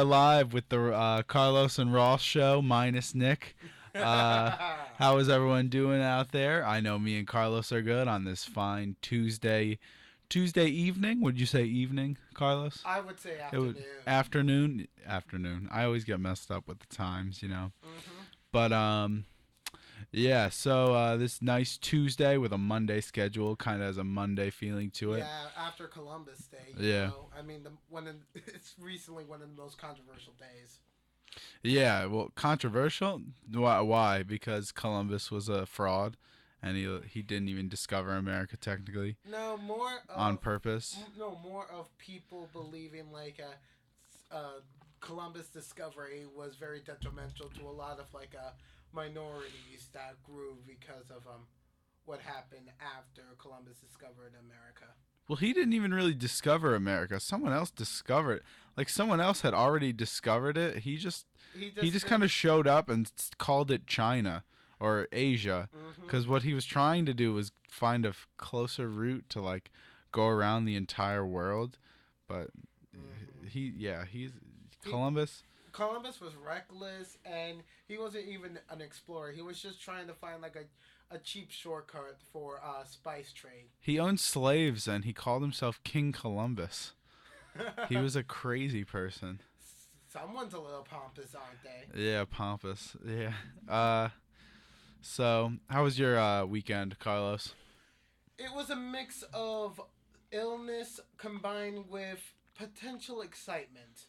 Live with the Carlos and Ross show minus Nick. How is everyone doing out there? I know me and Carlos are good on this fine Tuesday evening. Would you say evening, Carlos? I would say It would afternoon. afternoon. I always get messed up with the times. Hmm. But yeah. So this nice Tuesday with a Monday schedule, kind of has a Monday feeling to it. Yeah, after Columbus Day, Yeah. I mean, it's recently one of the most controversial days. Yeah, well, controversial. Why? Because Columbus was a fraud, and he didn't even discover America technically No, on purpose. more of people believing Columbus discovery was very detrimental to a lot of minorities that grew because of what happened after Columbus discovered America. Well, he didn't even really discover America. Someone else discovered. Like someone else had already discovered it. He just He he just just kind didn't. of showed up and called it China or Asia, Hmm. because what he was trying to do was find a closer route to like go around the entire world. But Hmm. he's He Columbus. Columbus was reckless, and he wasn't even an explorer. He was just trying to find a cheap shortcut for spice trade. He owned slaves and he called himself King Columbus. He was a crazy person. Someone's a little pompous, aren't they? Yeah, pompous. Yeah. Uh, so how was your weekend, Carlos? It was a mix of illness combined with potential excitement.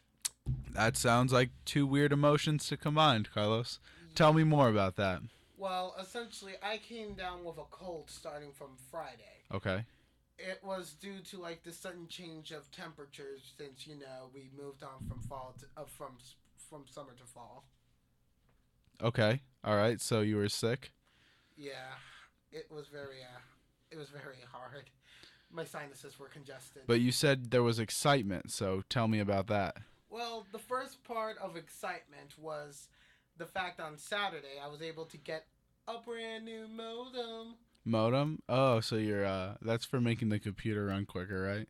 That sounds like two weird emotions to combine, Carlos. Tell me more about that. Well, essentially, I came down with a cold starting from Friday. Okay. It was due to the sudden change of temperatures since we moved on from fall to from summer to fall. Okay. All right. So you were sick, Yeah, it was very hard. My sinuses were congested. but you said there was excitement. So tell me about that. Well, the first part of excitement was the fact on Saturday I was able to get a brand new modem. Modem. Oh, so you're that's for making the computer run quicker, right?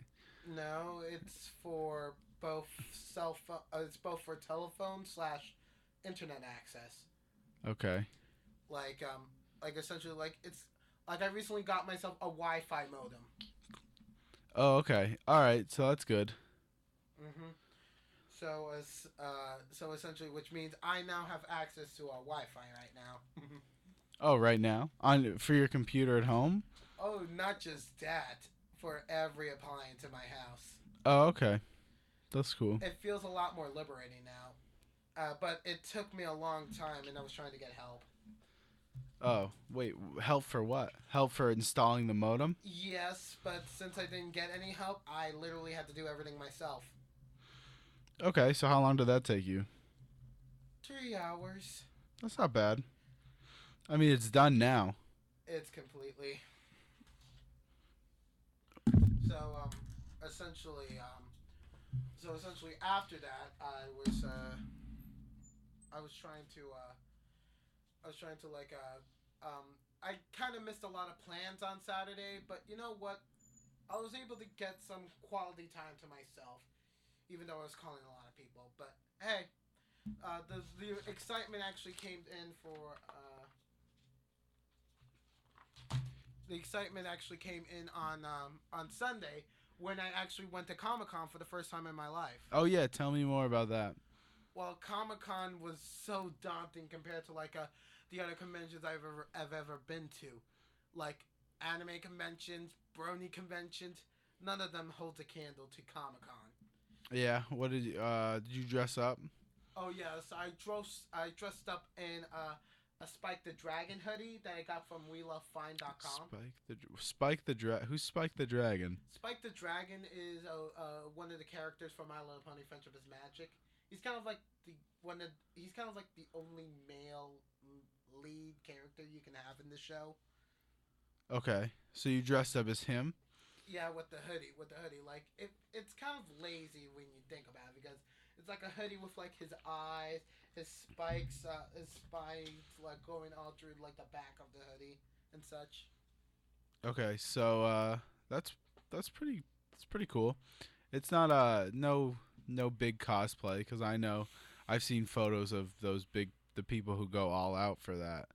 No, it's for both cell phone. It's both for telephone slash internet access. Okay. Like essentially it's like I recently got myself a Wi-Fi modem. Oh, okay. All right. So that's good. Mm-hmm. So essentially, which means I now have access to a Wi-Fi right now. Oh, right now on for your computer at home. Oh, not just that, for every appliance in my house. Oh, okay. That's cool. It feels a lot more liberating now. But it took me a long time, and I was trying to get help. Oh, wait, help for what? Help for installing the modem? Yes, but since I didn't get any help, I literally had to do everything myself. Okay, so how long did that take you? 3 hours. That's not bad. I mean, it's done now. It's completely. So essentially after that, I was trying to I was trying to I kind of missed a lot of plans on Saturday, but you know what? I was able to get some quality time to myself, even though I was calling a lot of people. But hey, the excitement actually came in for the excitement actually came in on Sunday when I actually went to Comic Con for the first time in my life. Oh yeah, tell me more about that. Well, Comic Con was so daunting compared to the other conventions I've ever been to, like anime conventions, brony conventions. None of them holds a candle to Comic Con. Yeah, what did you dress up? Oh yes, I dressed up in a Spike the Dragon hoodie that I got from WeLoveFine.com. Who's Spike the Dragon? Spike the Dragon is one of the characters from My Little Pony: Friendship is Magic. He's kind of like the one of he's kind of like the only male lead character you can have in the show. Okay. So you dressed up as him? Yeah, with the hoodie, it's kind of lazy when you think about it because it's like a hoodie with like his eyes, his spikes like going all through like the back of the hoodie and such. Okay. So that's that's pretty cool. It's not no no big cosplay because I know I've seen photos of the people who go all out for that.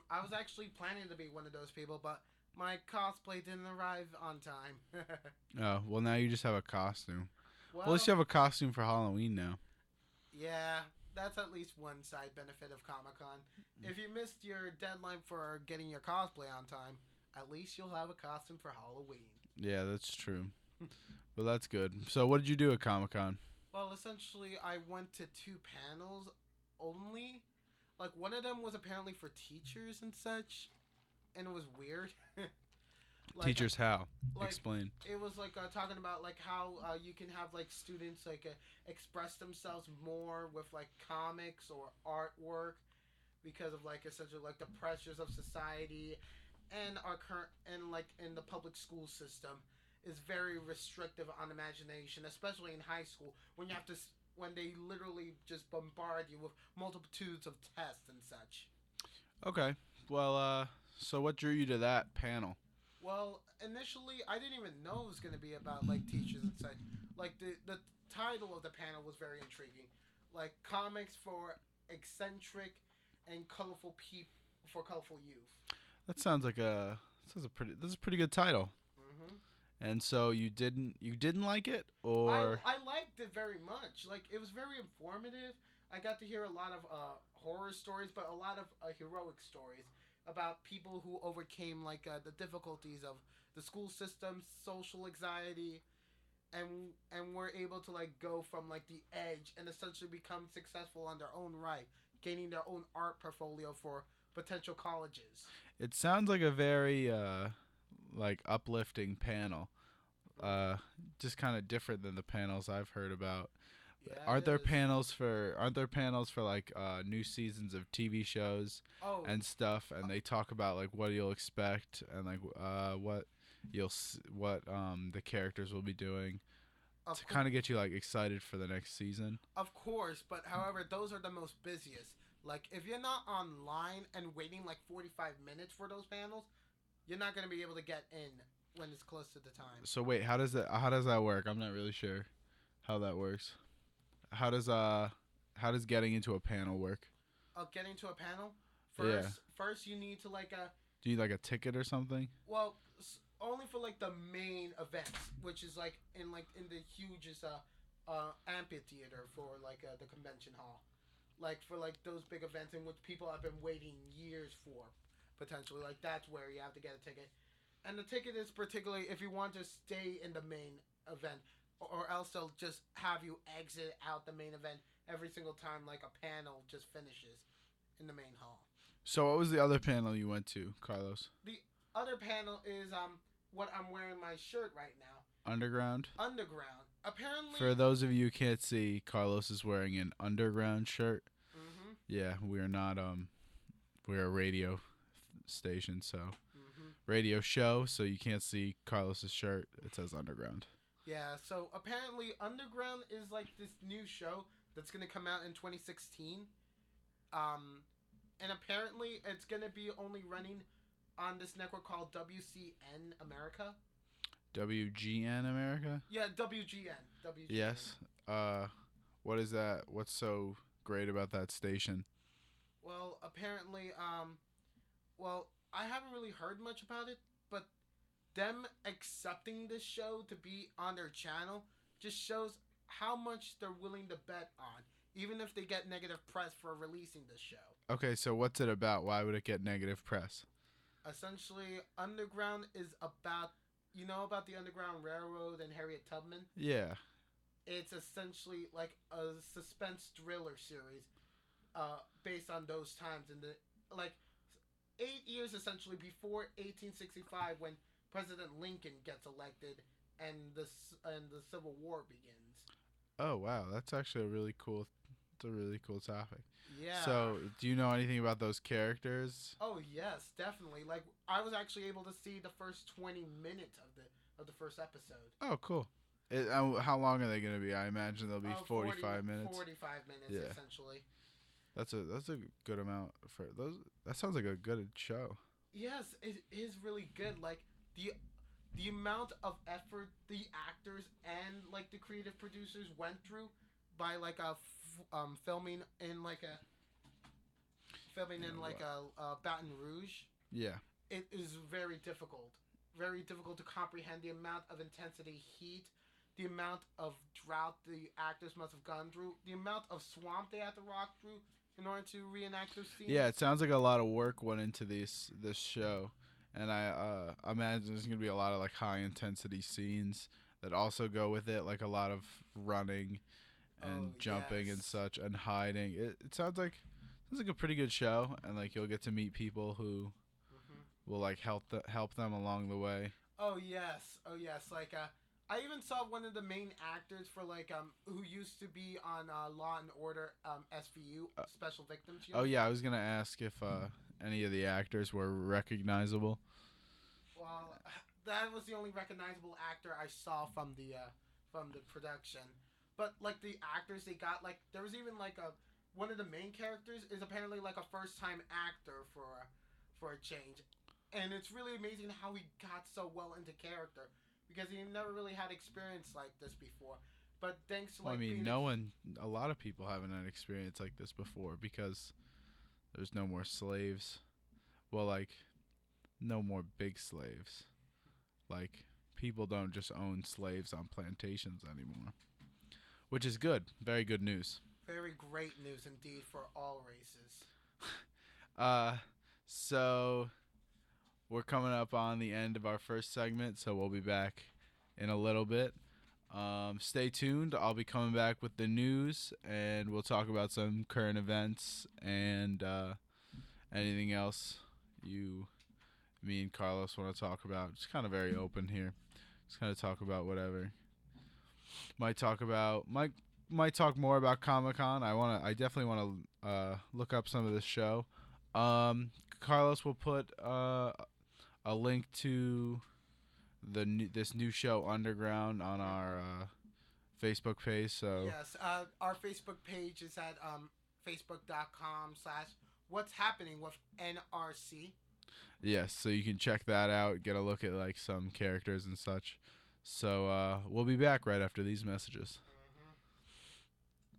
I was actually planning to be one of those people, but my cosplay didn't arrive on time. Oh, well, now you just have a costume. Well, at least Well, you have a costume for Halloween now. yeah, that's at least one side benefit of Comic Con. If you missed your deadline for getting your cosplay on time, at least you'll have a costume for Halloween. Yeah, that's true. Well, that's good. So, what did you do at Comic Con? Well, essentially, I went to two panels only. Like, one of them was apparently for teachers and such, and it was weird. like, Teachers how? like Explain. it was like talking about like how you can have like students like express themselves more with like comics or artwork because of like essentially like the pressures of society and our current and like in the public school system is very restrictive on imagination, especially in high school when you have to when they literally just bombard you with multitudes of tests and such. Okay. Well, so what drew you to that panel? Well, initially I didn't even know it was going to be about like teachers and such. Like the title of the panel was very intriguing, like comics for eccentric and colorful people for colorful youth. That sounds like a this is a pretty good title. hmm And so you didn't like it I or I liked it very much. Like it was very informative. I got to hear a lot of horror stories, but a lot of heroic stories about people who overcame like the difficulties of the school system, social anxiety, and were able to like go from like the edge and essentially become successful on their own right, gaining their own art portfolio for potential colleges. it sounds like a very like uplifting panel. hmm Uh just kind of different than the panels I've heard about. Yeah, Aren't there it is. panels for like new seasons of TV shows Oh, and stuff and they talk about like what you'll expect and like what the characters will be doing of to course. kind of get you like excited for the next season. Of course, but however, those are the most busiest. Like, if you're not online and waiting like 45 minutes for those panels, you're not going to be able to get in when it's close to the time. So wait, how does that work? I'm not really sure how that works. How does uh how does getting into a panel work? Getting to a panel, Yeah. first you need to like Do you need like a ticket or something? well, only for like the main events, which is like in the hugest amphitheater for like the convention hall, like for like those big events in which people have been waiting years for, potentially. Like that's where you have to get a ticket, and the ticket is particularly if you want to stay in the main event, or else they'll just have you exit out the main event every single time like a panel just finishes in the main hall. So what was the other panel you went to, Carlos? The other panel is what I'm wearing my shirt right now. Underground? Underground. Apparently. For those of you who can't see, Carlos is wearing an underground shirt. Mhm. Yeah, we're not we're a radio station, so Mhm. radio show, so you can't see Carlos's shirt. It says underground. Yeah. So apparently, Underground is like this new show that's gonna come out in 2016. Um, and apparently it's gonna be only running on this network called WCN America. WGN America? Yeah, WGN. WGN. Yes. Uh what is that? What's so great about that station? Well, apparently, well, I haven't really heard much about it, but them accepting this show to be on their channel just shows how much they're willing to bet on, even if they get negative press for releasing this show. Okay, so what's it about? Why would it get negative press? Essentially, Underground is about about the Underground Railroad and Harriet Tubman. Yeah. It's essentially like a suspense thriller series, based on those times in the like 8 years essentially before 1865 when President Lincoln gets elected and the Civil War begins. Oh wow, that's actually a really cool it's a really cool topic. Yeah. So, do you know anything about those characters? Oh yes, definitely. Like I was actually able to see the first 20 minutes of the first episode. Oh, cool. How long are they going to be? I imagine they'll be 45 minutes. 45 minutes Yeah. essentially. That's a good amount for those. That sounds like a good show. Yes, it is really good. Like the amount of effort the actors and like the creative producers went through by like filming in like a Baton Rouge, Yeah. it is very difficult. Very difficult to comprehend the amount of intensity, heat, the amount of drought the actors must have gone through, the amount of swamp they had to walk through in order to reenact those scenes. Yeah, it sounds like a lot of work went into this show, and I imagine there's gonna be a lot of like high intensity scenes that also go with it, like a lot of running Oh and jumping and yes. such and hiding. It sounds like a pretty good show, and like you'll get to meet people who Hmm. will like help them along the way. Oh yes. Oh yes. I even saw one of the main actors for who used to be on Law and Order SVU Uh, Special Victims oh Unit. yeah, I was gonna ask if any of the actors were recognizable. Well, that was the only recognizable actor I saw from the production. But like the actors they got, like there was even like a one of the main characters is apparently like a first time actor for a change, and it's really amazing how he got so well into character because he never really had experience like this before. But thanks to Well, I like mean, being a lot of people haven't had an experience like this before because there's no more slaves. Well, like no more big slaves. Like people don't just own slaves on plantations anymore, which is good. Very good news. very great news indeed for all races. Uh, so we're coming up on the end of our first segment, so we'll be back in a little bit. Stay tuned. I'll be coming back with the news, and we'll talk about some current events and anything else you, me, and Carlos want to talk about. Just kind of very open here. Just kind of talk about whatever. Might talk more about Comic Con. I definitely want to look up some of this show. Carlos will put a link to this new show Underground on our Facebook page. So Yes, our Facebook page is at facebook.com/ what's happening with NRC. yes, so you can check that out. Get a look at like some characters and such. So we'll be back right after these messages.